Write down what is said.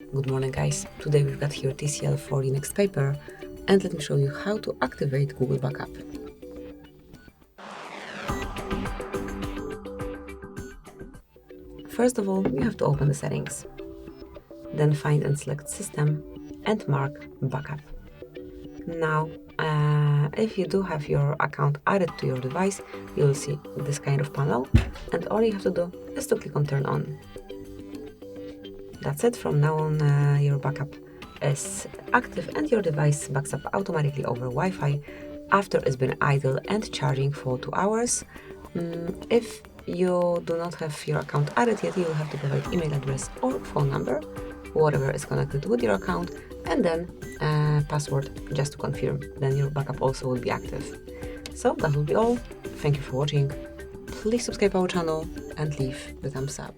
Good morning, guys. Today we've got here TCL for the NxtPaper, and let me show you how to activate Google Backup. First of all, you have to open the settings. Then find and select System and mark Backup. Now, if you do have your account added to your device, you will see this kind of panel, and all you have to do is to click on Turn On. That's it. From now on, your backup is active and your device backs up automatically over Wi-Fi after it's been idle and charging for 2 hours. If you do not have your account added yet, you will have to provide email address or phone number, whatever is connected with your account, and then password just to confirm. Then your backup also will be active. So that will be all. Thank you for watching. Please subscribe our channel and leave the thumbs up.